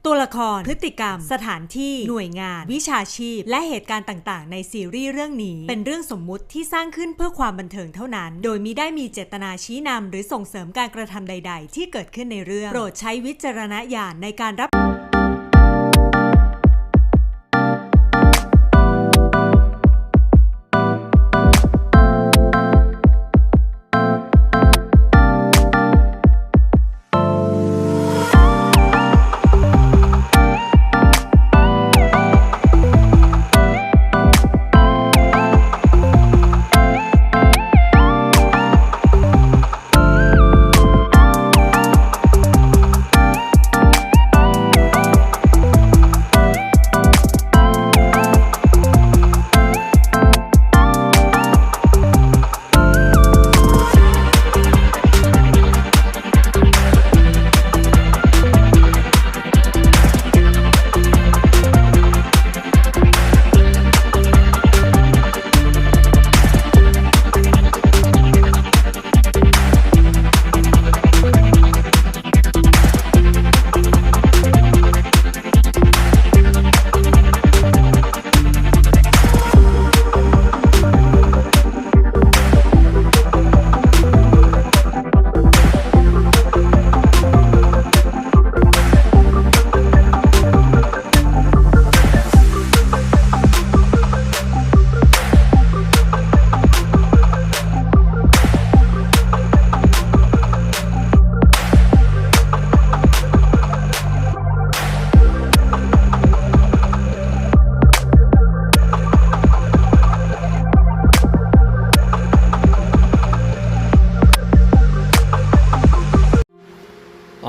ตัวละครพฤติกรรมสถานที่หน่วยงานวิชาชีพและเหตุการณ์ต่างๆในซีรีส์เรื่องนี้เป็นเรื่องสมมุติที่สร้างขึ้นเพื่อความบันเทิงเท่านั้นโดยมิได้มีเจตนาชี้นำหรือส่งเสริมการกระทำใดๆที่เกิดขึ้นในเรื่องโปรดใช้วิจารณญาณในการรับ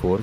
4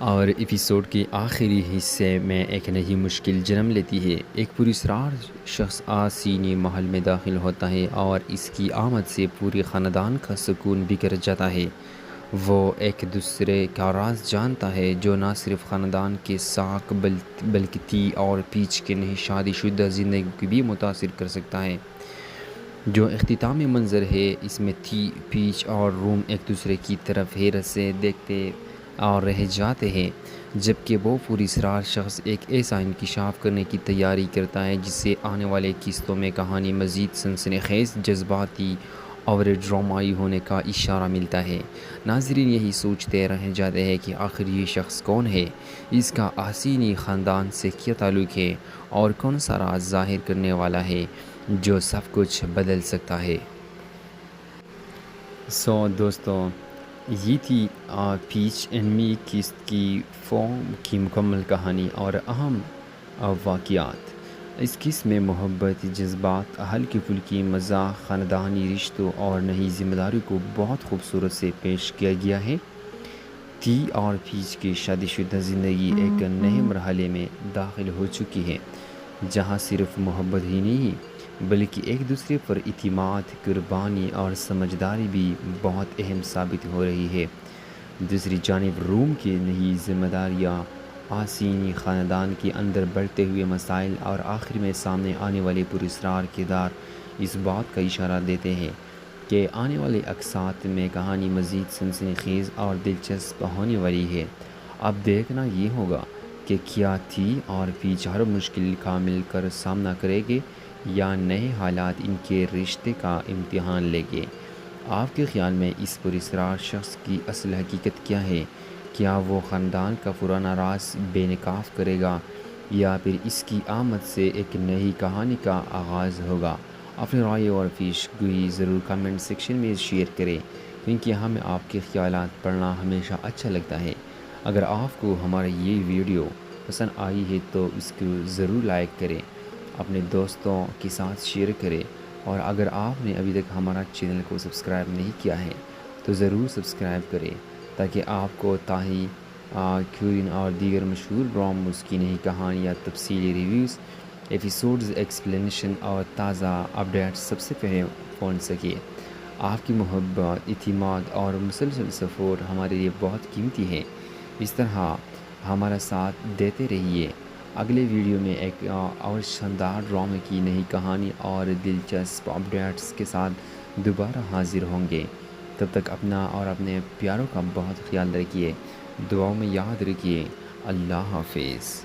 اور ایپیسوڈ کے آخری حصے میں ایک نئی مشکل جنم لیتی ہے۔ ایک پراسرار شخص آسینی محل میں داخل ہوتا ہے اور اس کی آمد سے پورے خاندان کا سکون بگڑ جاتا ہے۔ وہ ایک دوسرے کا راز جانتا ہے جو نہ صرف خاندان کے ساکھ بلکہ تی اور پیچ کے نئی شادی شدہ زندگی کو بھی متاثر کر سکتا ہے۔ جو اختتامی منظر ہے اس میں تی، پیچ اور روم ایک دوسرے کی طرف حیرت سے دیکھتے اور رہ جاتے ہیں، جبکہ وہ پراسرار شخص ایک ایسا انکشاف کرنے کی تیاری کرتا ہے جس سے آنے والے قسطوں میں کہانی مزید سنسنی خیز، جذباتی اور ڈرامائی ہونے کا اشارہ ملتا ہے۔ ناظرین یہی سوچتے رہ جاتے ہیں کہ آخر یہ شخص کون ہے، اس کا آسینی خاندان سے کیا تعلق ہے اور کون سا راز ظاہر کرنے والا ہے جو سب کچھ بدل سکتا ہے۔ دوستو، یہ تھی پیچ اینڈ می قسط کی فارم کی مکمل کہانی اور اہم واقعات۔ اس قسط میں محبت، جذبات، ہلکی پھلکی مزاح، خاندانی رشتوں اور نئی ذمہ داری کو بہت خوبصورت سے پیش کیا گیا ہے۔ تی اور پیچ کی شادی شدہ زندگی ایک نئے مرحلے میں داخل ہو چکی ہے، جہاں صرف محبت ہی نہیں بلکہ ایک دوسرے پر اعتماد، قربانی اور سمجھداری بھی بہت اہم ثابت ہو رہی ہے۔ دوسری جانب روم کی نئی ذمہ داریاں، آسینی خاندان کے اندر بڑھتے ہوئے مسائل اور آخر میں سامنے آنے والے پراسرار کردار اس بات کا اشارہ دیتے ہیں کہ آنے والے اقساط میں کہانی مزید سنسنی خیز اور دلچسپ ہونے والی ہے۔ اب دیکھنا یہ ہوگا کہ کیا تی اور پیچ ہر مشکل کا مل کر سامنا کرے گے یا نئے حالات ان کے رشتے کا امتحان لیں گے۔ آپ کے خیال میں اس پراسرار شخص کی اصل حقیقت کیا ہے؟ کیا وہ خاندان کا پرانا راز بے نقاب کرے گا یا پھر اس کی آمد سے ایک نئی کہانی کا آغاز ہوگا؟ اپنی رائے اور پیش گوئی ضرور کمنٹ سیکشن میں شیئر کریں، کیونکہ ہمیں آپ کے خیالات پڑھنا ہمیشہ اچھا لگتا ہے۔ اگر آپ کو ہمارا یہ ویڈیو پسند آئی ہے تو اس کو ضرور لائک کریں، اپنے دوستوں کے ساتھ شیئر کریں، اور اگر آپ نے ابھی تک ہمارا چینل کو سبسکرائب نہیں کیا ہے تو ضرور سبسکرائب کریں تاکہ آپ کو تاہی کیورین اور دیگر مشہور ڈراموز کی نئی کہانیاں، تفصیلی ریویوز، ایپیسوڈز، ایکسپلینیشن اور تازہ اپڈیٹس سب سے پہلے پہنچ سکے۔ آپ کی محبت، اعتماد اور مسلسل سپورٹ ہمارے لیے بہت قیمتی ہے۔ اس طرح ہمارا ساتھ دیتے رہیے۔ اگلے ویڈیو میں ایک اور شاندار ڈرامے کی نئی کہانی اور دلچسپ اپڈیٹس کے ساتھ دوبارہ حاضر ہوں گے۔ تب تک اپنا اور اپنے پیاروں کا بہت خیال رکھیے، دعاؤں میں یاد رکھیے۔ اللہ حافظ۔